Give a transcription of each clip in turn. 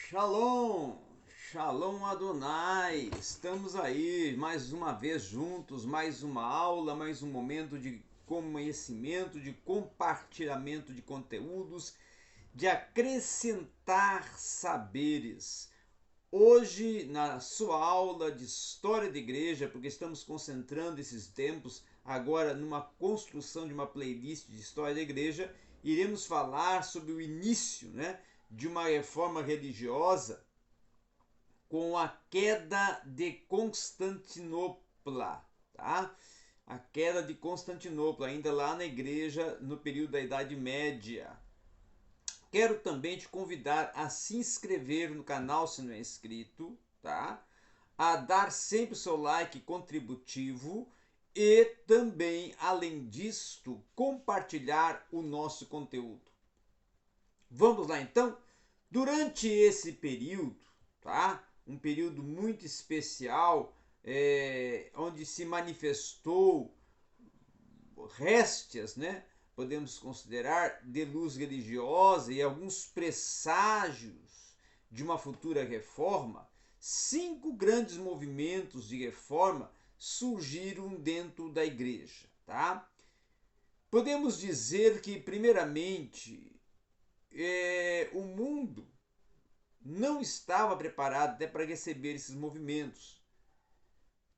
Shalom, Shalom Adonai, estamos aí mais uma vez juntos, mais uma aula, mais um momento de conhecimento, de compartilhamento de conteúdos, de acrescentar saberes. Hoje, na sua aula de História da Igreja, porque estamos concentrando esses tempos agora numa construção de uma playlist de História da Igreja, iremos falar sobre o início, de uma reforma religiosa com a queda de Constantinopla, tá? A queda de Constantinopla, ainda lá na igreja no período da Idade Média. Quero também te convidar a se inscrever no canal se não é inscrito, tá? A dar sempre o seu like contributivo e também, além disto, compartilhar o nosso conteúdo. Vamos lá então? Durante esse período, tá? Um período muito especial, onde se manifestou réstias, podemos considerar, de luz religiosa e alguns presságios de uma futura reforma, 5 grandes movimentos de reforma surgiram dentro da igreja, tá? Podemos dizer que, primeiramente, o mundo não estava preparado até para receber esses movimentos,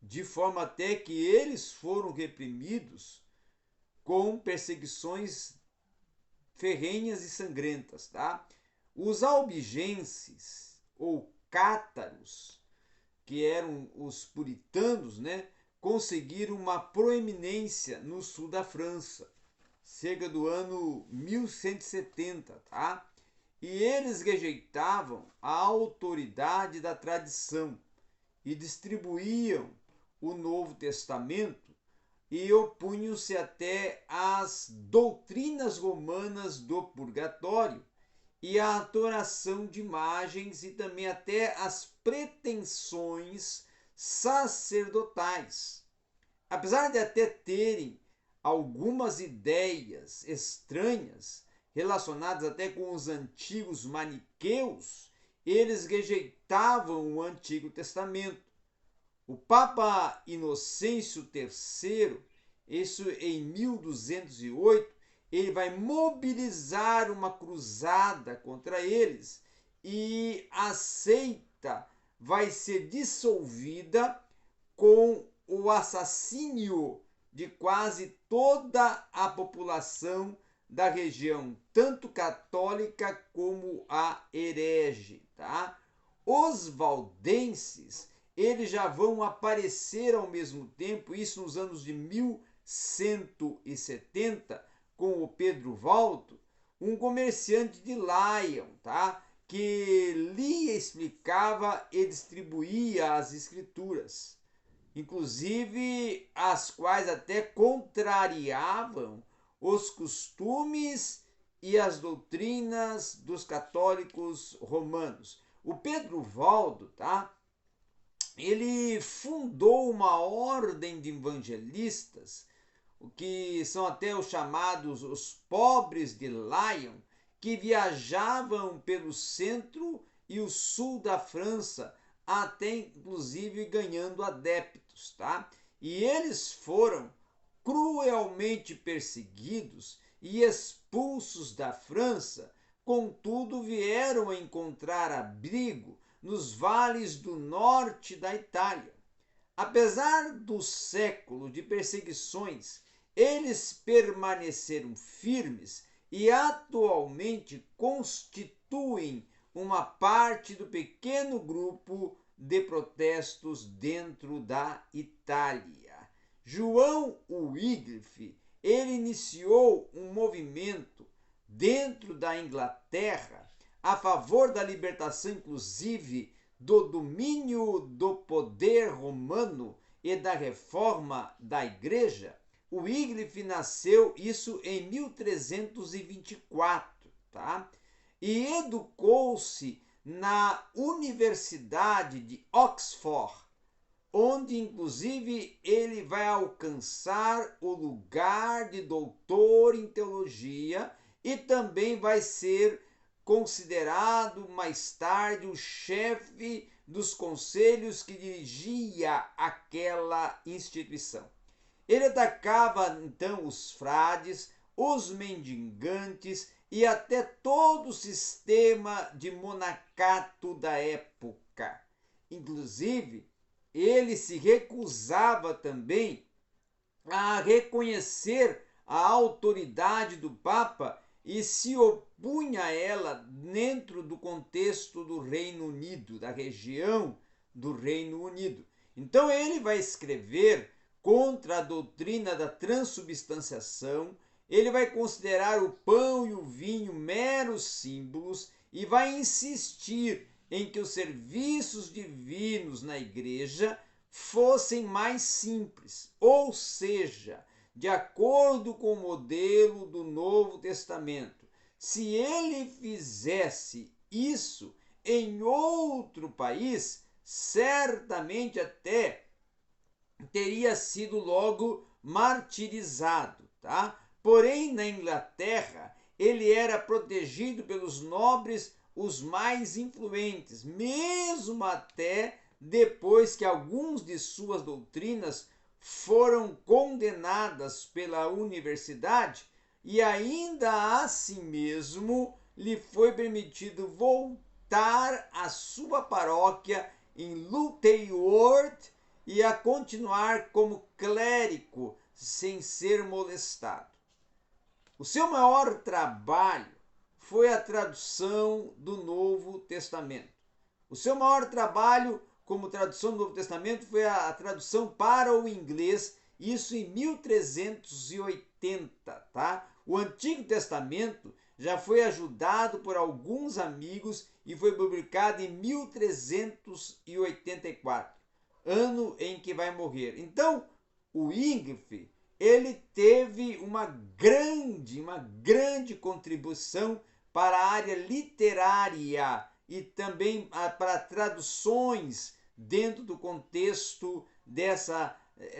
de forma até que eles foram reprimidos com perseguições ferrenhas e sangrentas, tá? Os albigenses ou cátaros, que eram os puritanos, conseguiram uma proeminência no sul da França, cerca do ano 1170, tá? E eles rejeitavam a autoridade da tradição e distribuíam o Novo Testamento e opunham-se até às doutrinas romanas do purgatório e à adoração de imagens e também até às pretensões sacerdotais. Apesar de até terem algumas ideias estranhas, relacionadas até com os antigos maniqueus, eles rejeitavam o Antigo Testamento. O Papa Inocêncio III, isso em 1208, ele vai mobilizar uma cruzada contra eles e a seita vai ser dissolvida com o assassínio de quase toda a população da região, tanto católica como a herege, tá? Os valdenses, eles já vão aparecer ao mesmo tempo, isso nos anos de 1170, com o Pedro Valdo, um comerciante de Lyon, tá? Que lia, explicava e distribuía as escrituras, inclusive as quais até contrariavam os costumes e as doutrinas dos católicos romanos. O Pedro Valdo, tá? Ele fundou uma ordem de evangelistas, o que são até os chamados os pobres de Lyon, que viajavam pelo centro e o sul da França, até inclusive ganhando adeptos, tá? E eles foram cruelmente perseguidos e expulsos da França, contudo vieram a encontrar abrigo nos vales do norte da Itália. Apesar do século de perseguições, eles permaneceram firmes e atualmente constituem uma parte do pequeno grupo de protestos dentro da Itália. João Wycliffe, ele iniciou um movimento dentro da Inglaterra a favor da libertação, inclusive, do domínio do poder romano e da reforma da igreja. O Wycliffe nasceu isso em 1324, tá? E educou-se na Universidade de Oxford, onde inclusive ele vai alcançar o lugar de doutor em teologia e também vai ser considerado mais tarde o chefe dos conselhos que dirigia aquela instituição. Ele atacava então os frades, os mendigantes e até todo o sistema de monacato da época. Inclusive, ele se recusava também a reconhecer a autoridade do Papa e se opunha a ela dentro do contexto do Reino Unido, da região do Reino Unido. Então ele vai escrever contra a doutrina da transubstanciação, ele vai considerar o pão e o vinho meros símbolos e vai insistir em que os serviços divinos na igreja fossem mais simples, ou seja, de acordo com o modelo do Novo Testamento. Se ele fizesse isso em outro país, certamente até teria sido logo martirizado, tá? Porém, na Inglaterra, ele era protegido pelos nobres os mais influentes, mesmo até depois que alguns de suas doutrinas foram condenadas pela universidade, e ainda assim mesmo lhe foi permitido voltar à sua paróquia em Lutterworth e a continuar como clérigo sem ser molestado. O seu maior trabalho foi a tradução do Novo Testamento. O seu maior trabalho como tradução do Novo Testamento foi a tradução para o inglês, isso em 1380, tá? O Antigo Testamento já foi ajudado por alguns amigos e foi publicado em 1384, ano em que vai morrer. Então, o Wycliffe, ele teve uma grande contribuição para a área literária e também para traduções dentro do contexto dessas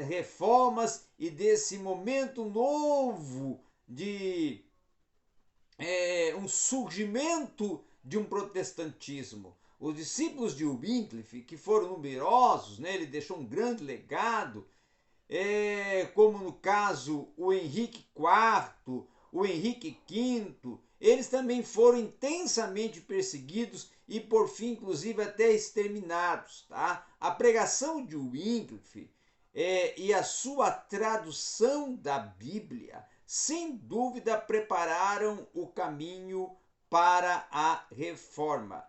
reformas e desse momento novo de um surgimento de um protestantismo. Os discípulos de Wycliffe, que foram numerosos, né, ele deixou um grande legado, como no caso o Henrique IV, o Henrique V, eles também foram intensamente perseguidos e por fim, inclusive, até exterminados. Tá? A pregação de Wycliffe e a sua tradução da Bíblia, sem dúvida, prepararam o caminho para a reforma.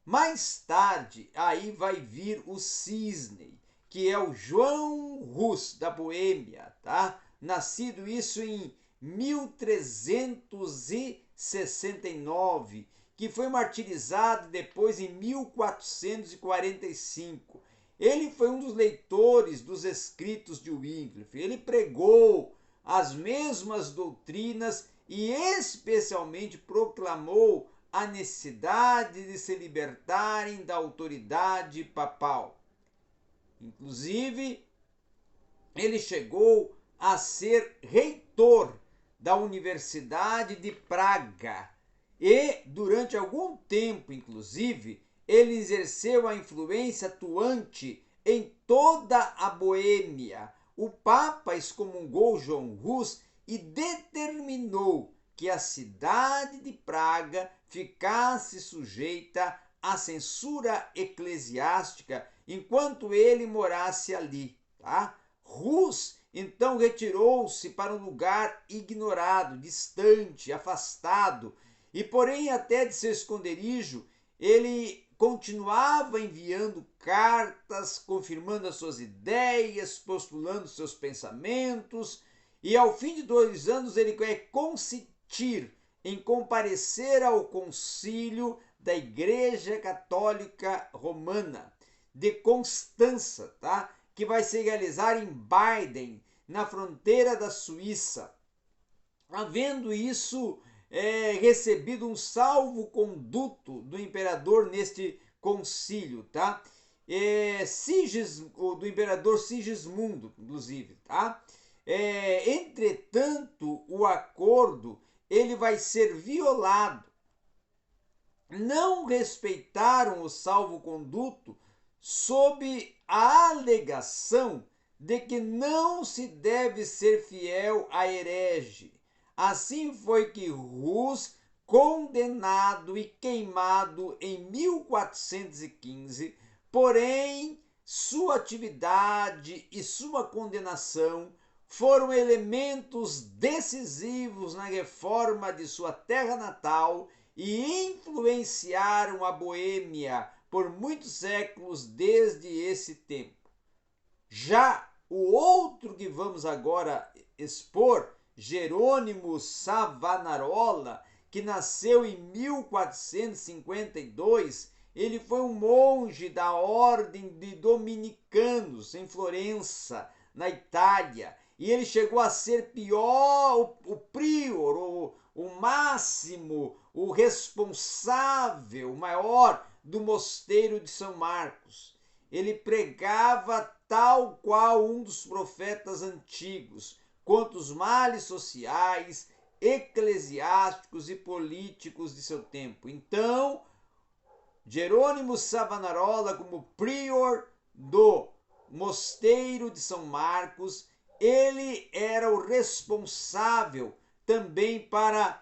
Mais tarde, aí vai vir o cisne, que é o João Rus, da Boêmia, tá? Nascido isso em 1369, que foi martirizado depois em 1445. Ele foi um dos leitores dos escritos de Wycliffe. Ele pregou as mesmas doutrinas e especialmente proclamou a necessidade de se libertarem da autoridade papal. Inclusive, ele chegou a ser reitor da Universidade de Praga e, durante algum tempo, inclusive, ele exerceu a influência atuante em toda a Boêmia. O Papa excomungou João Rus e determinou que a cidade de Praga ficasse sujeita à censura eclesiástica enquanto ele morasse ali. Tá? Rus então retirou-se para um lugar ignorado, distante, afastado, e porém até de seu esconderijo ele continuava enviando cartas, confirmando as suas ideias, postulando seus pensamentos, e ao fim de 2 anos ele quer consentir em comparecer ao concílio da Igreja Católica Romana de Constança, tá? Que vai se realizar em Baden, na fronteira da Suíça. Havendo isso recebido um salvo-conduto do imperador neste concílio, tá? Do imperador Sigismundo, inclusive, tá? Entretanto, o acordo ele vai ser violado não respeitaram o salvo-conduto sob a alegação de que não se deve ser fiel a herege. Assim foi que Rus, condenado e queimado em 1415, porém sua atividade e sua condenação foram elementos decisivos na reforma de sua terra natal e influenciaram a Boêmia por muitos séculos desde esse tempo. Já o outro que vamos agora expor, Jerônimo Savonarola, que nasceu em 1452, ele foi um monge da ordem de dominicanos em Florença, na Itália, e ele chegou a ser o prior, o máximo, o responsável maior do mosteiro de São Marcos. Ele pregava tal qual um dos profetas antigos, contra os males sociais, eclesiásticos e políticos de seu tempo. Então, Jerônimo Savonarola, como prior do mosteiro de São Marcos, ele era o responsável também para,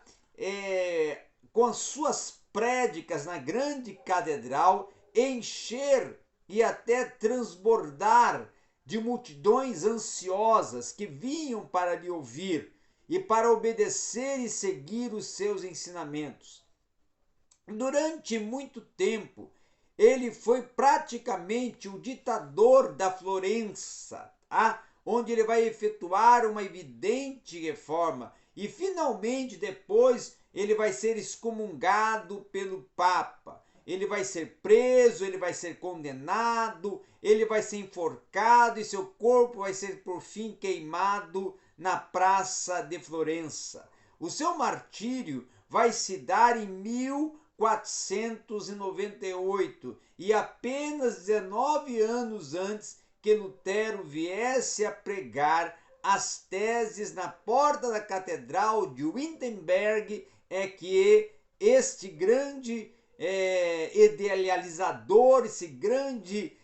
com as suas prédicas na grande catedral, encher e até transbordar de multidões ansiosas que vinham para lhe ouvir e para obedecer e seguir os seus ensinamentos. Durante muito tempo, ele foi praticamente o ditador da Florença, tá? Onde ele vai efetuar uma evidente reforma e finalmente depois ele vai ser excomungado pelo Papa. Ele vai ser preso, ele vai ser condenado, ele vai ser enforcado e seu corpo vai ser por fim queimado na praça de Florença. O seu martírio vai se dar em 1498 e apenas 19 anos antes que Lutero viesse a pregar as teses na porta da catedral de Wittenberg, é que este grande idealizador, esse grande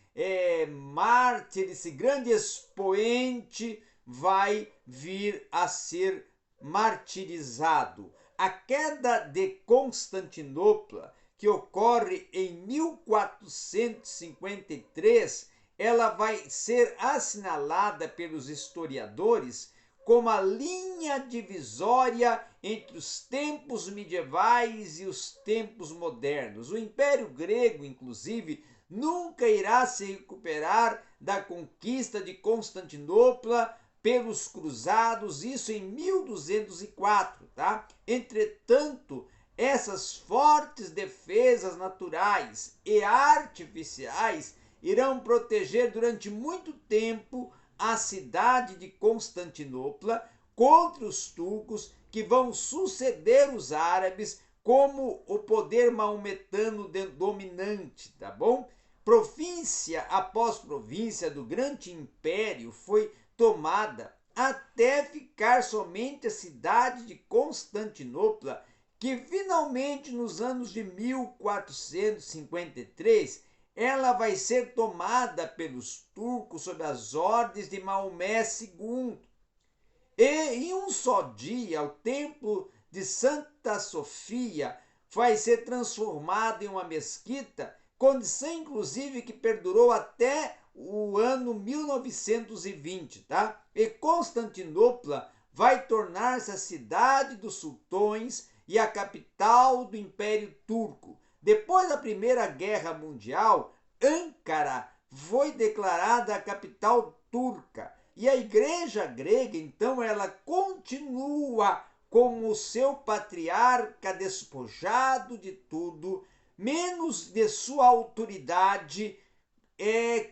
mártir, esse grande expoente vai vir a ser martirizado. A queda de Constantinopla, que ocorre em 1453, ela vai ser assinalada pelos historiadores como a linha divisória entre os tempos medievais e os tempos modernos. O Império Grego, inclusive, nunca irá se recuperar da conquista de Constantinopla pelos cruzados, isso em 1204, tá? Entretanto, essas fortes defesas naturais e artificiais irão proteger durante muito tempo a cidade de Constantinopla contra os turcos, que vão suceder os árabes como o poder maometano dominante, tá bom? Província após província do grande império foi tomada até ficar somente a cidade de Constantinopla, que finalmente nos anos de 1453 ela vai ser tomada pelos turcos sob as ordens de Maomé II. E em um só dia, o templo de Santa Sofia vai ser transformado em uma mesquita, condição inclusive que perdurou até o ano 1920, tá? E Constantinopla vai tornar-se a cidade dos sultões e a capital do Império Turco. Depois da Primeira Guerra Mundial, Ankara foi declarada a capital turca. E a Igreja grega, então, ela continua com o seu patriarca despojado de tudo, menos de sua autoridade,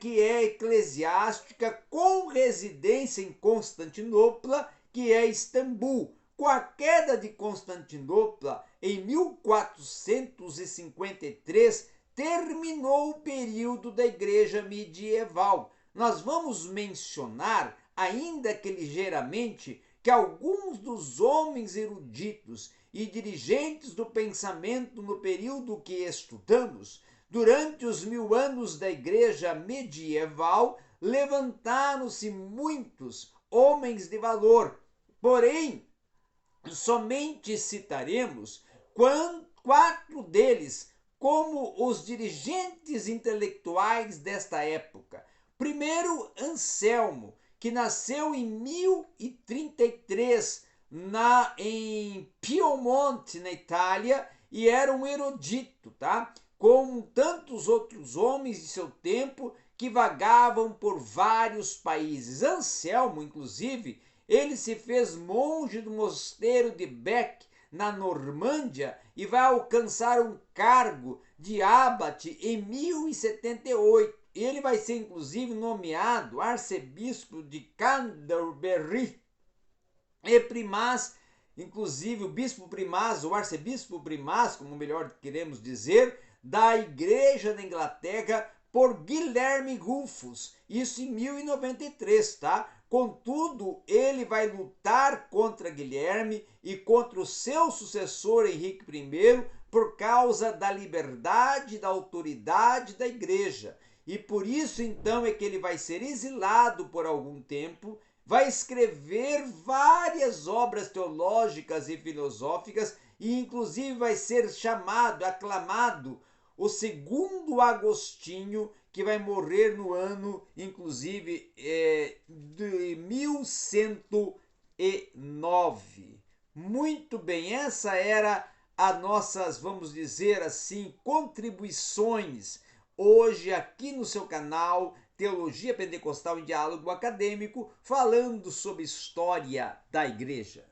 que é eclesiástica, com residência em Constantinopla, que é Istambul. Com a queda de Constantinopla em 1453, terminou o período da Igreja medieval. Nós vamos mencionar, ainda que ligeiramente, que alguns dos homens eruditos e dirigentes do pensamento no período que estudamos, durante os 1000 anos da Igreja medieval, levantaram-se muitos homens de valor, porém, somente citaremos 4 deles como os dirigentes intelectuais desta época. Primeiro, Anselmo, que nasceu em 1033 em Piemonte, na Itália, e era um erudito, tá? Como tantos outros homens de seu tempo que vagavam por vários países. Anselmo, inclusive, ele se fez monge do mosteiro de Bec, na Normândia, e vai alcançar um cargo de abate em 1078. Ele vai ser, inclusive, nomeado arcebispo de Canterbury e primaz, inclusive o bispo primaz, ou arcebispo primaz, como melhor queremos dizer, da Igreja da Inglaterra por Guilherme Rufus, isso em 1093, tá? Contudo, ele vai lutar contra Guilherme e contra o seu sucessor Henrique I por causa da liberdade, da autoridade da igreja. E por isso, então, é que ele vai ser exilado por algum tempo, vai escrever várias obras teológicas e filosóficas e, inclusive, vai ser chamado, aclamado, o segundo Agostinho, que vai morrer no ano, inclusive, de 1109. Muito bem, essa era as nossas, vamos dizer assim, contribuições hoje aqui no seu canal Teologia Pentecostal em Diálogo Acadêmico, falando sobre história da igreja.